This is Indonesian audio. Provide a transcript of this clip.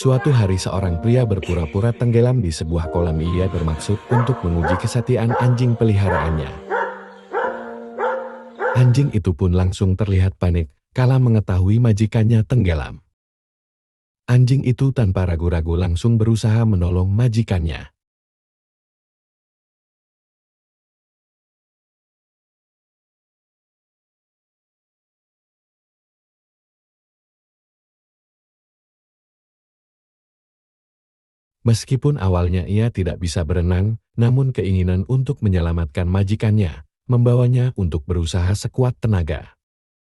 Suatu hari seorang pria berpura-pura tenggelam di sebuah kolam. Ia bermaksud untuk menguji kesetiaan anjing peliharaannya. Anjing itu pun langsung terlihat panik kala mengetahui majikannya tenggelam. Anjing itu tanpa ragu-ragu langsung berusaha menolong majikannya. Meskipun awalnya ia tidak bisa berenang, namun keinginan untuk menyelamatkan majikannya membawanya untuk berusaha sekuat tenaga.